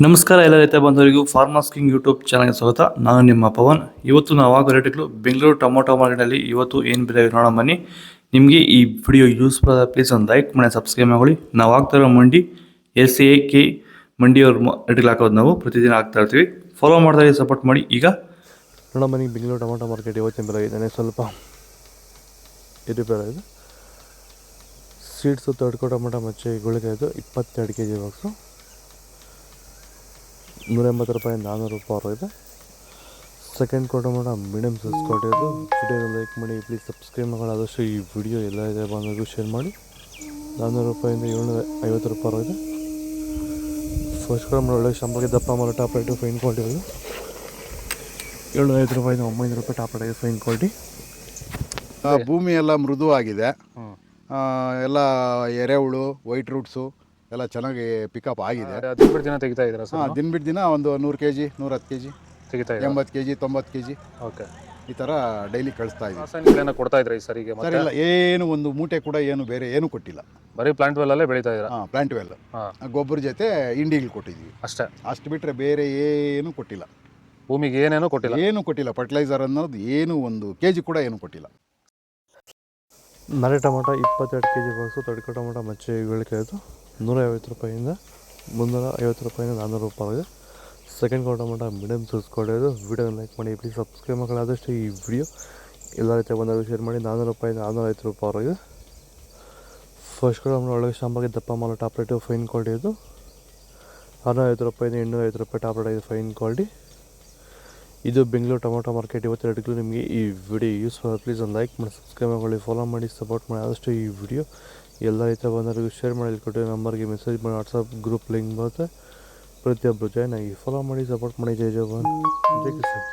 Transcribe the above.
ನಮಸ್ಕಾರ ಎಲ್ಲ ರೈತ ಬಂಧುವರಿಗೂ ಫಾರ್ಮರ್ಸ್ ಕಿಂಗ್ ಯೂಟ್ಯೂಬ್ ಚಾನಲ್ಗೆ ಸ್ವಾಗತ. ನಾನು ನಿಮ್ಮ ಪವನ್. ಇವತ್ತು ನಾವು ಆಗೋ ರೇಟ್ಗಳು ಬೆಂಗಳೂರು ಟೊಮೊಟೊ ಮಾರ್ಕೆಟಲ್ಲಿ ಇವತ್ತು ಏನು ಬೆಲೆ ನೋಡೋಣ ಬನ್ನಿ. ನಿಮಗೆ ಈ ವಿಡಿಯೋ ಯೂಸ್ಫುಲ್ ಆದ ಪ್ಲೀಸ್ ಒಂದು ಲೈಕ್ ಮಾಡಿ ಸಬ್ಸ್ಕ್ರೈಬ್ ಮಾಡಿ. ನಾವು ಆಗ್ತಾ ಇರೋ ಮಂಡಿ SAK ಮಂಡಿಯವ್ರ ರೇಟ್ಗಳು ಹಾಕೋದು ನಾವು ಪ್ರತಿದಿನ ಆಗ್ತಾ ಇರ್ತೀವಿ. ಫಾಲೋ ಮಾಡ್ತಾ ಸಪೋರ್ಟ್ ಮಾಡಿ. ಈಗ ನೋಡೋಣ ಬನ್ನಿ ಬೆಂಗಳೂರು ಟೊಮೊಟೊ ಮಾರ್ಕೆಟ್ ಇವತ್ತಿನ ಬೆಲೆ ಇದೆ ಸ್ವಲ್ಪ ಏರುಪೇರು ಇದೆ. ಸೀಡ್ಸು ತಡ್ಕೋ ಟೊಮೊಟೊ ಮಚ್ಚೆ ಗುಳಿಕಾಯ್ದು 22 kg ಬಾಕ್ಸು 180 ರೂಪಾಯಿ 400 ರೂಪಾಯಿ ಇದೆ. ಸೆಕೆಂಡ್ ಟೊಮೊಟೊ ಮೀಡಿಯಮ್ ಸೈಜ್ ಕೊಟ್ಟಿದ್ದು. ವಿಡಿಯೋ ಲೈಕ್ ಮಾಡಿ ಪ್ಲೀಸ್ ಸಬ್ಸ್ಕ್ರೈಬ್ ಮಾಡಿ. ಆದಷ್ಟು ಈ ವಿಡಿಯೋ ಎಲ್ಲ ಇದೆ ಬಂದು ಶೇರ್ ಮಾಡಿ. 400 ರೂಪಾಯಿಂದ 750 ರೂಪಾಯಿ ಇದೆ. ಫಸ್ಟ್ ಟೊಮೊಟೊ ಒಳ್ಳೆ ಶಂಬಳಿಗೆ ದಪ್ಪ ಮಾಡೋ ಟಾಪ್ ರೇಟು ಫೈನ್ ಕ್ವಾಲಿಟಿ ಇದೆ. 750 ರೂಪಾಯಿಂದ 900 ರೂಪಾಯಿ ಟಾಪ್ ರೇಟ್ ಫೈನ್ ಕ್ವಾಲಿಟಿ. ಭೂಮಿ ಎಲ್ಲ ಮೃದುವಾಗಿದೆ. ಎಲ್ಲ ಎರೆಹುಳು ವೈಟ್ ರೂಟ್ಸು ಎಲ್ಲ ಚೆನ್ನಾಗಿ ಪಿಕಪ್ ಆಗಿದೆ. ದಿನ ದಿನ ತೆಗಿತಾ ಇದ್ದೀರಾ ಸರ್? ದಿನ ಬಿಟ್ಟು ದಿನ ಒಂದು 100 kg 110 kg ತೆಗಿತಾ 80 kg 90 kg ಓಕೆ, ಈ ಥರ ಡೈಲಿ ಕಳಿಸ್ತಾ ಇದ್ದೀವಿ. ರಾಸಾಯನಿಕ ಕೊಡ್ತಾ ಇದ್ರಾ ಈ ಸರಿಗೆ? ಸರ್ ಇಲ್ಲ, ಏನು ಒಂದು ಮೂಟೆ ಕೂಡ ಏನು ಬೇರೆ ಏನು ಕೊಟ್ಟಿಲ್ಲ. ಬರೀ ಪ್ಲಾಂಟ್ ವೆಲ್ಲಲ್ಲೇ ಬೆಳೀತಾ ಇದ್ದೀರಾ? ಪ್ಲಾಂಟ್ ವೆಲ್ ಗೊಬ್ಬರ ಜೊತೆ ಇಂಡಿಗಳು ಕೊಟ್ಟಿದ್ದೀವಿ ಅಷ್ಟೇ. ಅಷ್ಟು ಬಿಟ್ಟರೆ ಬೇರೆ ಏನು ಕೊಟ್ಟಿಲ್ಲ. ಭೂಮಿಗೆ ಏನೇನೂ ಕೊಟ್ಟಿಲ್ಲ? ಏನು ಕೊಟ್ಟಿಲ್ಲ. ಫರ್ಟಿಲೈಸರ್ ಅನ್ನೋದು ಏನು 1 kg ಕೂಡ ಏನು ಕೊಟ್ಟಿಲ್ಲ. ನರೆ ಟೊಮೊಟೊ 22 kg ಬಾಕ್ಸು ತಡ್ಕೋ ಟೊಮೊಟೊ ಮಚ್ಚೆ ಗಳಿಕಾಯ್ತು 150 ರೂಪಾಯಿಂದ 350 ರೂಪಾಯಿಂದ 400 ರೂಪಾಯಿ ಇದೆ. ಸೆಕೆಂಡ್ ಟೊಮೊಟೊ ಮೀಡಿಯಮ್ ಸೈಜ್ ಕೊಡೋದು. ವಿಡಿಯೋ ಲೈಕ್ ಮಾಡಿ ಪ್ಲೀಸ್ ಸಬ್ಸ್ಕ್ರೈಬ್ ಮಾಡಿ. ಆದಷ್ಟು ಈ ವಿಡಿಯೋ ಎಲ್ಲ ರೀತಿಯ ಬಂದಾಗ ಶೇರ್ ಮಾಡಿ. 400 ರೂಪಾಯಿಂದ 450 ರೂಪಾಯಿ ಇದೆ. ಫಸ್ಟ್ ಟೊಮೊಟೊ ಒಳಗೆ ಶಾಂಬಾಗಿ ದಪ್ಪ ಮಾಡೋ ಟಾಪ್ ರೇಟು ಫೈನ್ ಕ್ವಾಲಿಟಿ ಇದು 650 ರೂಪಾಯಿಂದ 850 ರೂಪಾಯಿ ಟಾಪ್ ರೇಟ್ ಇದೆ ಫೈನ್ ಕ್ವಾಲಿಟಿ. ಇದು ಬೆಂಗಳೂರು ಟೊಮೊಟೊ ಮಾರ್ಕೆಟ್ ಇವತ್ತು ರೇಟ್ಗಳು. ನಿಮಗೆ ಈ ವಿಡಿಯೋ ಯೂಸ್ಫುಲ್ ಪ್ಲೀಸ್ ಒಂದು ಲೈಕ್ ಮಾಡಿ ಸಬ್ಸ್ಕ್ರೈಬ್ ಮಾಡಿ ಫಾಲೋ ಮಾಡಿ ಸಪೋರ್ಟ್ ಮಾಡಿ. ಆದಷ್ಟು ಈ ವಿಡಿಯೋ ಎಲ್ಲ ರೈತ ಬಂದವರಿಗೂ ಶೇರ್ ಮಾಡಿ. ಕೊಟ್ಟಿರೋ ನಂಬರ್ಗೆ ಮೆಸೇಜ್ ಮಾಡಿ. ವಾಟ್ಸಪ್ ಗ್ರೂಪ್ ಲಿಂಕ್ ಬರುತ್ತೆ, ಪ್ರತಿಯೊಬ್ಬರು ಜಾಯ್ನ್ ಆಗಿ ಫಾಲೋ ಮಾಡಿ ಸಪೋರ್ಟ್ ಮಾಡಿ. ಜೈ ಜವಾನ್ ಜೈ ಕಿಸಾನ್.